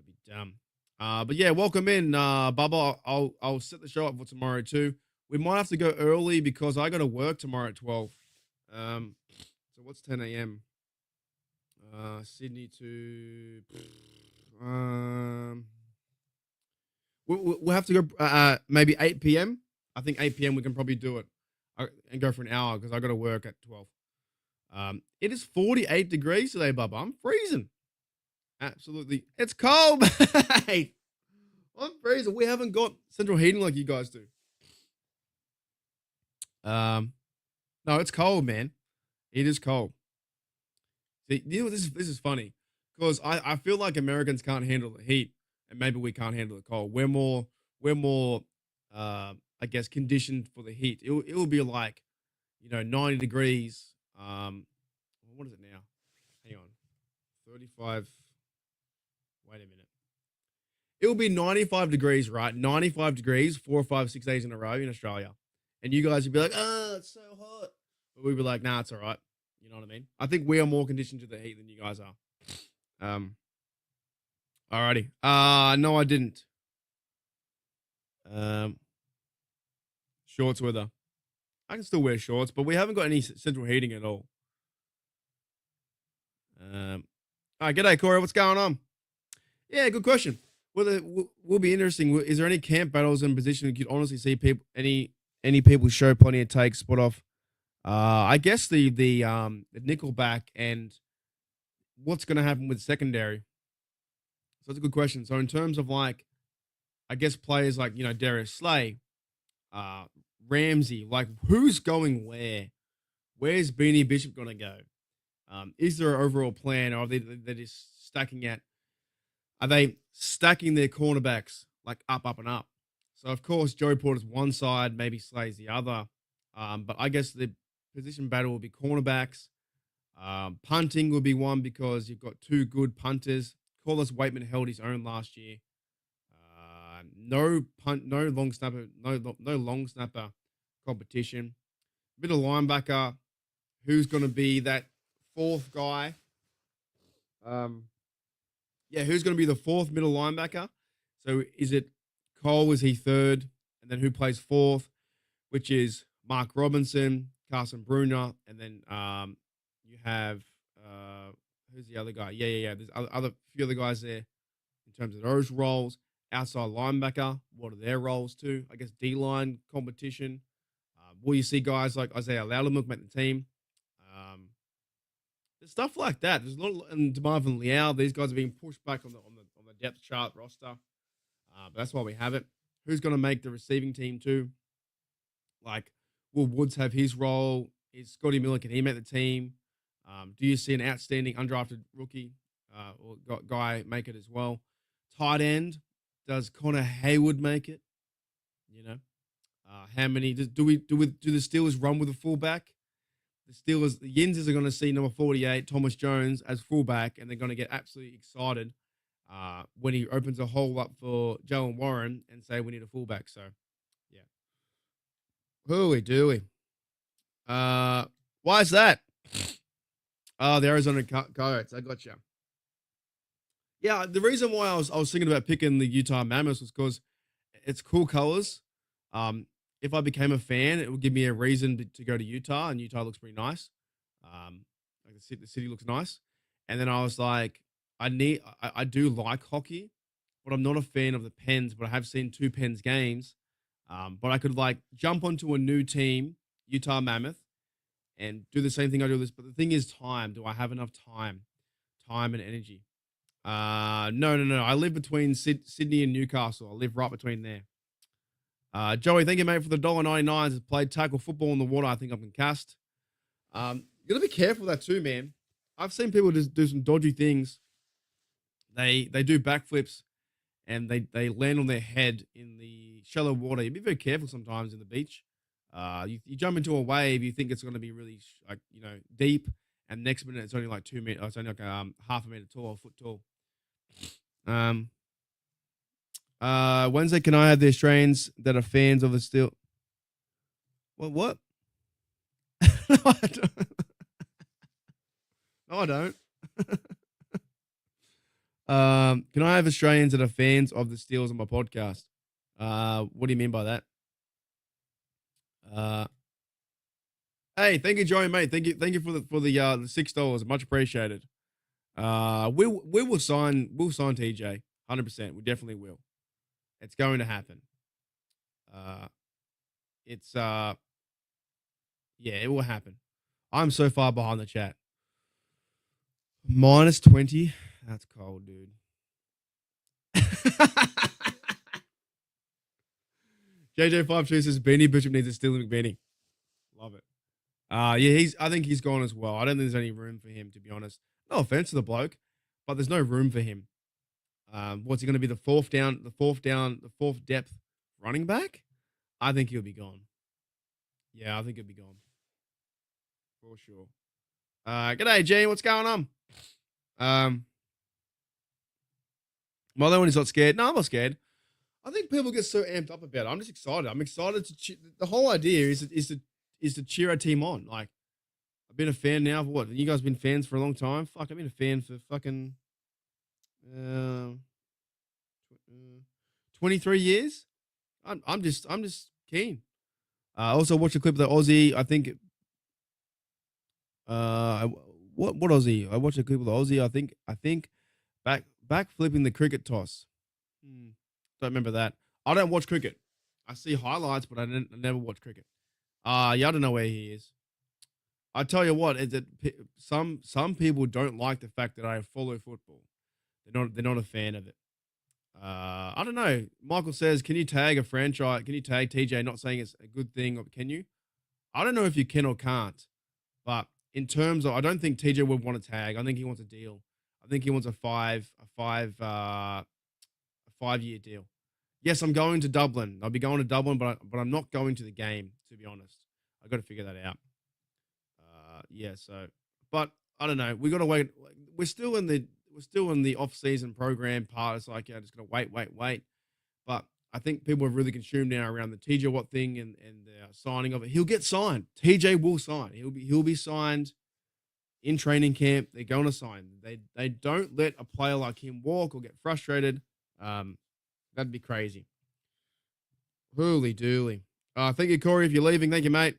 be dumb. But yeah, welcome in, Bubba. I'll set the show up for tomorrow too. We might have to go early because I got to work tomorrow at 12. So what's 10 a.m.? Sydney to we'll have to go maybe 8 p.m. I think 8 p.m. we can probably do it and go for an hour because I got to work at 12. It is 48 degrees today, Bubba. I'm freezing. Absolutely. It's cold, mate. I'm freezing. We haven't got central heating like you guys do. No, it's cold, man. It is cold. See, this is funny because I feel like Americans can't handle the heat and maybe we can't handle the cold. We're more I guess conditioned for the heat. It will be like, 90 degrees. What is it now? Hang on. 35. Wait a minute. It will be 95 degrees, right? 95 degrees, 4 or 5, 6 days in a row in Australia. And you guys would be like, it's so hot. But we'd be like, nah, it's all right. You know what I mean? I think we are more conditioned to the heat than you guys are. Alrighty. No, I didn't. Shorts weather. I can still wear shorts, but we haven't got any central heating at all. All right, g'day, Corey. What's going on? Yeah, good question. Will be interesting. Is there any camp battles in position you could honestly see people any people show plenty of takes, spot off? I guess the Nickelback and what's going to happen with secondary. So that's a good question. So in terms of like, I guess players like Darius Slay, Ramsey, like who's going where? Where's Beanie Bishop going to go? Is there an overall plan, or are they just stacking at? Are they stacking their cornerbacks like up and up? So of course Joey Porter's one side, maybe Slay's the other. But I guess the position battle will be cornerbacks. Punting will be one because you've got two good punters. Corliss Waitman held his own last year. No long snapper, no long snapper competition. Bit of linebacker. Who's going to be that fourth guy? Who's going to be the fourth middle linebacker? So is it Cole? Is he third? And then who plays fourth? Which is Mark Robinson, Carson Bruner, and then you have who's the other guy? Yeah. There's other few other guys there in terms of those roles. Outside linebacker, what are their roles too? I guess D-line competition. Will you see guys like Isaiah Loudermilk make the team? There's stuff like that. There's a lot, and DeMarvin Leal. These guys are being pushed back on the depth chart roster. But that's why we have it. Who's going to make the receiving team too? Like, will Woods have his role? Is Scotty Miller, can he make the team? Do you see an outstanding undrafted rookie or guy make it as well? Tight end, does Connor Hayward make it? How many do the Steelers run with a fullback? The Yinzers are going to see number 48, Thomas Jones, as fullback, and they're going to get absolutely excited when he opens a hole up for Jalen Warren and say we need a fullback. So, yeah. Hooey dooey. Why is that? Oh, the Arizona Coyotes. I got you. Yeah, the reason why I was thinking about picking the Utah Mammoths was because it's cool colors. If I became a fan, it would give me a reason to go to Utah, and Utah looks pretty nice. Like the city looks nice. And then I was like, I do like hockey, but I'm not a fan of the Pens. But I have seen two Pens games. But I could like jump onto a new team, Utah Mammoth, and do the same thing I do this. But the thing is time. Do I have enough time? Time and energy. No. I live between Sydney and Newcastle. I live right between there. Joey, thank you, mate, for the $1.99. Has played tackle football in the water. I think I can cast. You gotta be careful with that too, man. I've seen people just do some dodgy things. They do backflips and they land on their head in the shallow water. You be very careful sometimes in the beach. You jump into a wave, you think it's going to be really deep, and next minute it's only like 2 meters. It's only like half a meter tall, a foot tall. Wednesday, can I have the Australians that are fans of the Steel? What? No, I don't. No, I don't. Can I have Australians that are fans of the Steelers on my podcast? What do you mean by that? Hey, thank you, Joey, mate. Thank you for the $6. Much appreciated. We'll sign TJ 100%. We definitely will. It's going to happen. It will happen. I'm so far behind the chat. -20. That's cold, dude. JJ52 says Beanie Bishop needs a Steeler McBeanie. Love it. I think he's gone as well. I don't think there's any room for him, to be honest. No offense to the bloke, but there's no room for him. What's he going to be? The fourth depth running back? I think he'll be gone. Yeah, I think he'll be gone. For sure. G'day, Gene. What's going on? My other one is not scared. No, I'm not scared. I think people get so amped up about it. I'm just excited. I'm excited to the whole idea is to cheer our team on. Like, I've been a fan now for what? You guys been fans for a long time? Fuck, I've been a fan for fucking 23 years. I'm just keen. I also watched a clip of the Aussie. I think what Aussie? I watched a clip of the Aussie. I think back flipping the cricket toss. Don't remember that. I don't watch cricket. I see highlights, but I never watch cricket. Yeah, I don't know where he is. I tell you what, is that some people don't like the fact that I follow football. They're not a fan of it. I don't know. Michael says, "Can you tag a franchise? Can you tag TJ?" Not saying it's a good thing, or can you? I don't know if you can or can't. But in terms of, I don't think TJ would want to tag. I think he wants a deal. I think he wants a 5-year deal. Yes, I'm going to Dublin. I'll be going to Dublin, but I'm not going to the game. To be honest, I got to figure that out. Yeah. So, but I don't know. We got to wait. We're still in the off-season program part. It's like, just gonna wait. But I think people have really consumed now around the TJ Watt thing and the signing of it. He'll get signed. TJ will sign. He'll be signed in training camp. They're going to sign. They don't let a player like him walk or get frustrated. That'd be crazy. Holy dooly. Thank you, Corey, if you're leaving. Thank you, mate.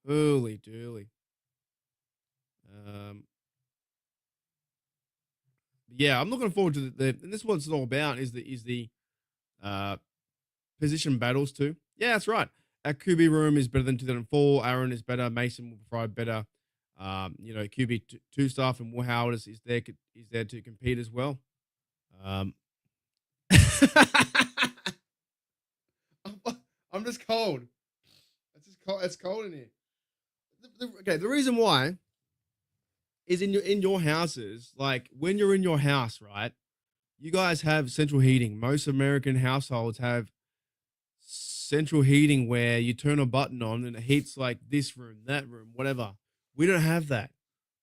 Holy dooly. Yeah, I'm looking forward to and this is what it's all about is the position battles too. Yeah, that's right. Our QB room is better than 2004. Aaron is better. Mason will provide better. QB two staff and Will Howard is there to compete as well. I'm just cold. It's just cold. It's cold in here. The reason why is in your houses, like when you're in your house, right? You guys have central heating. Most American households have central heating where you turn a button on and it heats like this room, that room, whatever. We don't have that.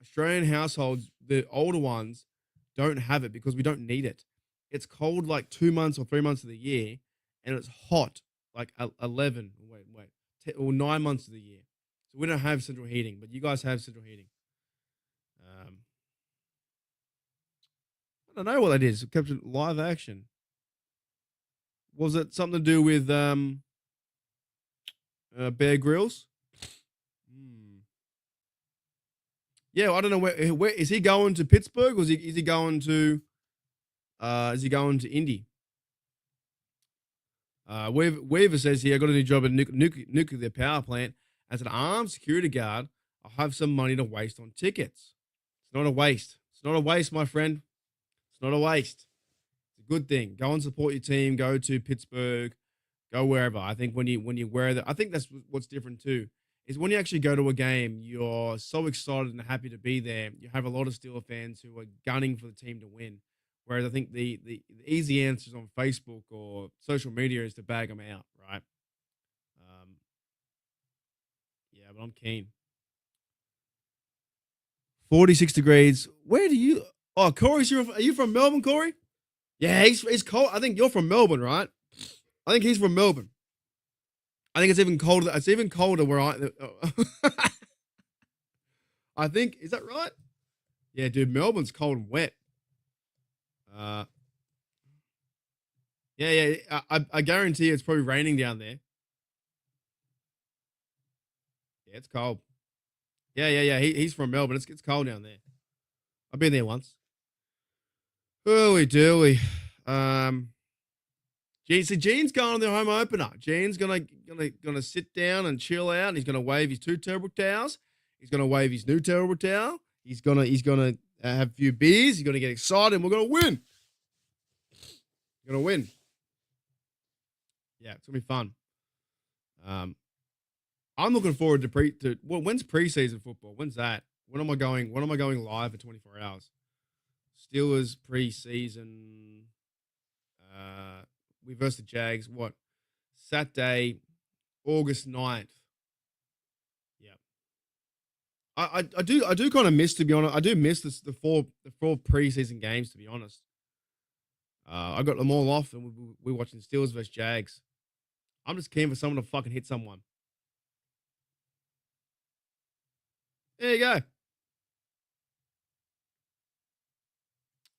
Australian households, the older ones, don't have it because we don't need it. It's cold like 2 months or 3 months of the year, and it's hot like 11, 10, or 9 months of the year. So we don't have central heating, but you guys have central heating. I don't know what that is. It kept it live action. Was it something to do with Bear Grylls? Yeah, I don't know where is he going to Pittsburgh or is he going to Indy? Weaver says here, I got a new job at nuclear power plant as an armed security guard. I'll have some money to waste on tickets. It's not a waste. It's not a waste, my friend. It's not a waste. It's a good thing. Go and support your team. Go to Pittsburgh. Go wherever. I think when you wear that, I think that's what's different too. Is when you actually go to a game, you're so excited and happy to be there. You have a lot of Steelers fans who are gunning for the team to win. Whereas I think the easy answers on Facebook or social media is to bag them out, right? Yeah, but I'm keen. 46 degrees. Where do you? Oh, Corey, are you from Melbourne, Corey? Yeah, he's cold. I think you're from Melbourne, right? I think he's from Melbourne. I think it's even colder. It's even colder where I think, is that right? Yeah, dude, Melbourne's cold and wet. Yeah. I guarantee it's probably raining down there. Yeah, it's cold. Yeah. He's from Melbourne. It's cold down there. I've been there once. Holy dooly. Gene's going on the home opener. Gene's gonna sit down and chill out. And he's gonna wave his 2 terrible towels. He's gonna wave his new terrible towel. He's gonna have a few beers. He's gonna get excited. And we're gonna win. We're gonna win. Yeah, it's gonna be fun. I'm looking forward to when's preseason football? When's that? When am I going live for 24 hours? Steelers preseason. We versus the Jags. What? Saturday, August 9th. Yeah. I do kind of miss, to be honest. I do miss the four preseason games, to be honest. I got them all off, and we're watching Steelers versus Jags. I'm just keen for someone to fucking hit someone. There you go.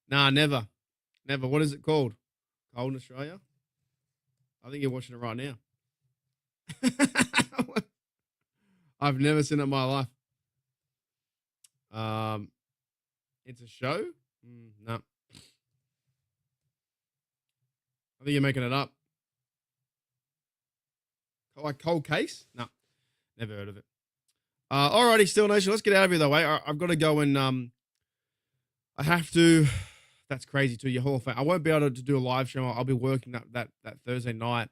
Nah, never. What is it called? Cold in Australia? I think you're watching it right now. I've never seen it in my life. It's a show? No. I think you're making it up. Like Cold Case? No. Never heard of it. Alrighty, Still Nation. Let's get out of here, though. I've got to go and I have to. That's crazy too. Your Hall of Fame. I won't be able to do a live show. I'll be working that Thursday night.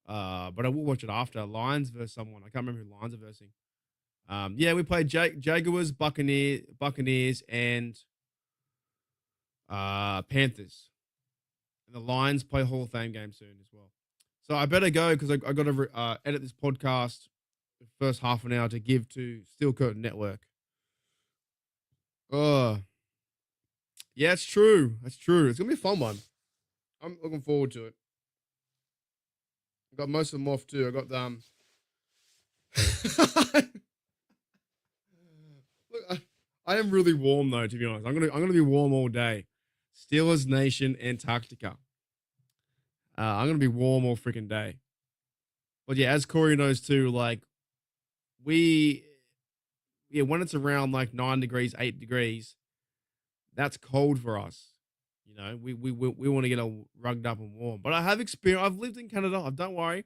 But I will watch it after. Lions versus someone. I can't remember who Lions are versing. Yeah, we played Jaguars, Buccaneers, and Panthers. And the Lions play Hall of Fame game soon as well. So I better go because I got to edit this podcast the first half an hour to give to Steel Curtain Network. Yeah, it's true. That's true. It's gonna be a fun one. I'm looking forward to it. I got most of them off too. I got them. Look, I am really warm though, to be honest. I'm gonna be warm all day. Steelers Nation, Antarctica. I'm gonna be warm all freaking day. But yeah, as Corey knows too, like when it's around like 9 degrees, 8 degrees, that's cold for us. You know, we want to get all rugged up and warm. But I have experience. I've lived in Canada. Don't worry.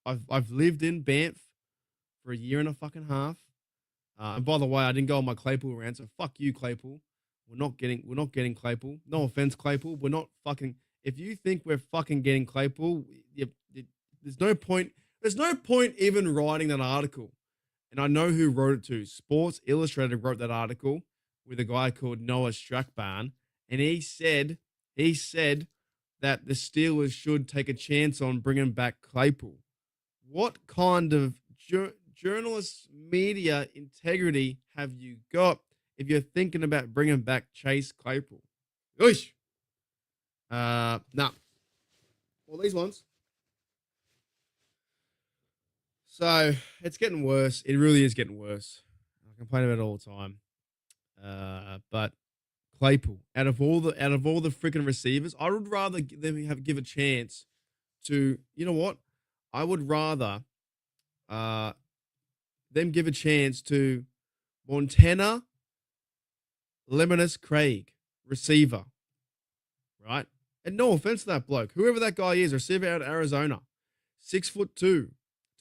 I've lived in Banff for a year and a fucking half. And by the way, I didn't go on my Claypool rant, so fuck you, Claypool. We're not getting Claypool. No offense, Claypool. We're not fucking. If you think we're fucking getting Claypool, there's no point. There's no point even writing that article. And I know who wrote it too. Sports Illustrated wrote that article with a guy called Noah Strackbarn, and he said that the Steelers should take a chance on bringing back Claypool. What kind of journalist media integrity have you got if you're thinking about bringing back Chase Claypool? Oosh. Nah. Well, these ones. So it's getting worse. It really is getting worse. I complain about it all the time. But Claypool, out of all the freaking receivers, I would rather them give a chance to. You know what? I would rather them give a chance to Montana Lemonis Craig, receiver, right? And no offense to that bloke, whoever that guy is, receiver out of Arizona, 6'2",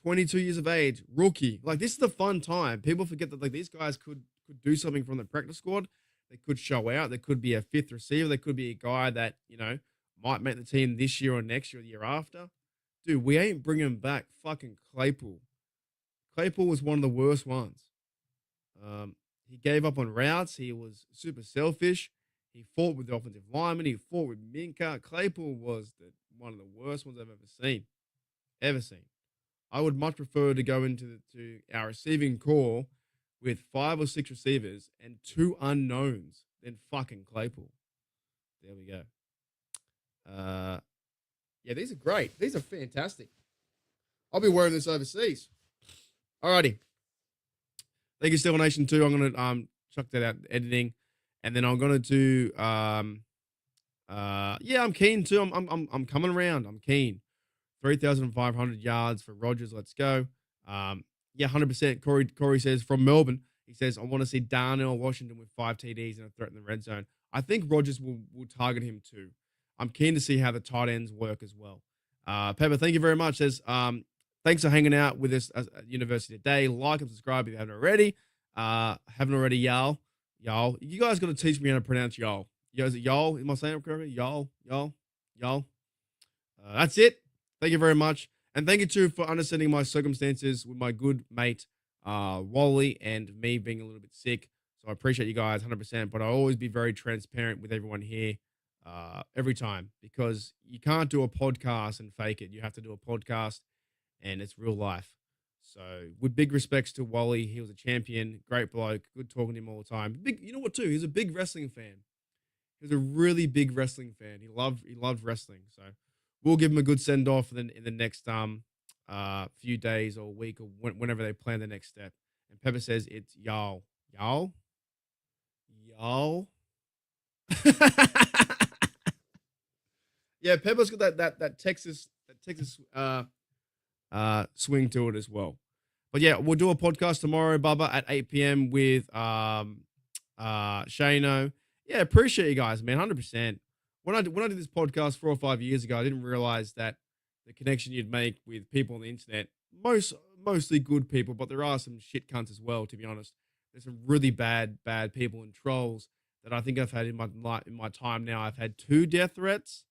22 years of age, rookie. Like, this is the fun time. People forget that like these guys could do something from the practice squad. They could show out. They could be a fifth receiver. They could be a guy that, you know, might make the team this year or next year or the year after. Dude, we ain't bringing back fucking Claypool. Claypool was one of the worst ones. He gave up on routes. He was super selfish. He fought with the offensive lineman. He fought with Minka. Claypool was one of the worst ones I've ever seen. I would much prefer to go into our receiving core with 5 or 6 receivers and 2 unknowns than fucking Claypool. There we go. Yeah, these are great. These are fantastic. I'll be wearing this overseas. Alrighty. Thank you, Steel Nation 2. I'm gonna chuck that out editing, and then I'm gonna do yeah, I'm keen too. I'm coming around. I'm keen. 3,500 yards for Rodgers. Let's go. Yeah, 100%. Corey says from Melbourne. He says I want to see Darnell Washington with 5 TDs and a threat in the red zone. I think Rodgers will target him too. I'm keen to see how the tight ends work as well. Pepper, thank you very much. Says thanks for hanging out with us at University today. Like and subscribe if you haven't already. Haven't already, y'all. You guys got to teach me how to pronounce y'all. Is it y'all? Am I saying it correctly? Y'all. That's it. Thank you very much. And thank you too for understanding my circumstances with my good mate, Wally, and me being a little bit sick. So I appreciate you guys 100%, but I'll always be very transparent with everyone here every time, because you can't do a podcast and fake it. You have to do a podcast and it's real life. So with big respects to Wally, he was a champion, great bloke, good talking to him all the time. You know what too? He's a big wrestling fan. He was a really big wrestling fan. He loved wrestling. So we'll give him a good send off in the next few days or week or whenever they plan the next step. And Pepper says it's y'all. Yeah, Pepper's got that Texas swing to it as well. But yeah, we'll do a podcast tomorrow, Bubba, at 8 p.m. with Shano. Yeah, appreciate you guys, man, 100%. When I did this podcast 4 or 5 years ago, I didn't realize that the connection you'd make with people on the internet, mostly good people, but there are some shit cunts as well, to be honest. There's some really bad people and trolls that I think I've had in my time now. I've had 2 death threats.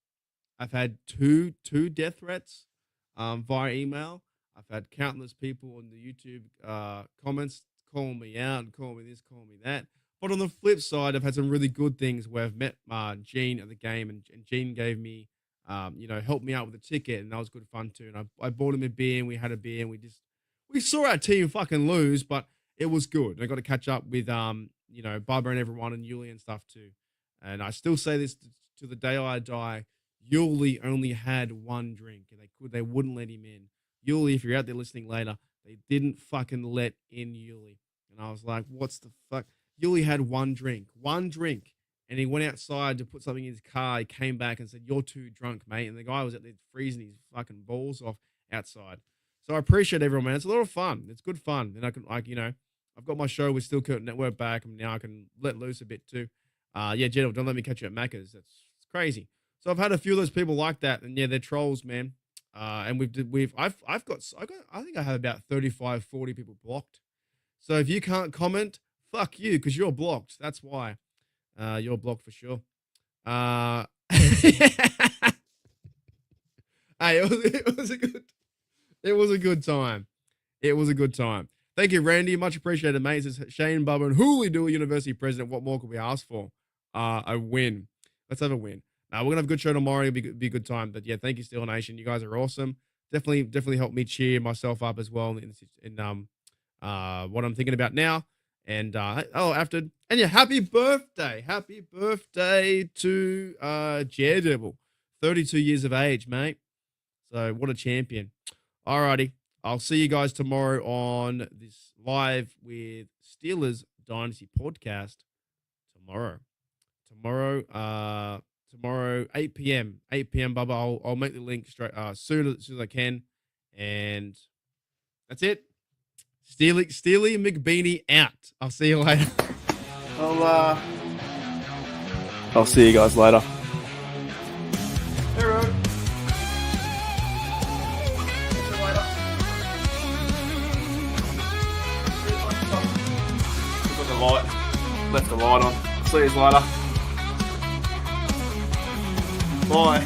I've had two death threats via email. I've had countless people on the YouTube comments calling me out and calling me this, calling me that. But on the flip side, I've had some really good things where I've met Gene at the game, and Gene gave me, helped me out with a ticket, and that was good fun too. And I bought him a beer, and we had a beer, and we saw our team fucking lose, but it was good. And I got to catch up with, Bubba and everyone, and Yuli and stuff too. And I still say this to the day I die. Yuli only had 1 drink, and they wouldn't let him in. Yuli, if you're out there listening later, they didn't fucking let in Yuli. And I was like, what's the fuck? Yuli had 1 drink, and he went outside to put something in his car. He came back and said, "You're too drunk, mate." And the guy was out there freezing his fucking balls off outside. So I appreciate everyone, man. It's a lot of fun. It's good fun. And I can, I've got my show with Steel Curtain Network back, and now I can let loose a bit too. Jedel, don't let me catch you at Macca's. It's crazy. So I've had a few of those people like that, and yeah, they're trolls, man. And I think I have about 35, 40 people blocked. So if you can't comment, fuck you, because you're blocked. That's why. You're blocked for sure. Hey, it was a good time. It was a good time. Thank you, Randy. Much appreciated, mate. This is Shane, Bubba, and Hooley Dooley, University President. What more could we ask for? A win. Let's have a win. We're going to have a good show tomorrow. It'll be a good time. But yeah, thank you, Steel Nation. You guys are awesome. Definitely helped me cheer myself up as well in what I'm thinking about now. And and yeah, happy birthday to Daredevil, 32 years of age, mate. So what a champion. Alrighty, I'll see you guys tomorrow on this live with Steelers Dynasty podcast. Tomorrow 8 p.m. Bubba. I'll make the link straight soon as I can, and that's it. Steely McBeanie out. I'll see you later. I'll see you guys later. Hey, Road. Got the light. Left the light on. See you later. Bye.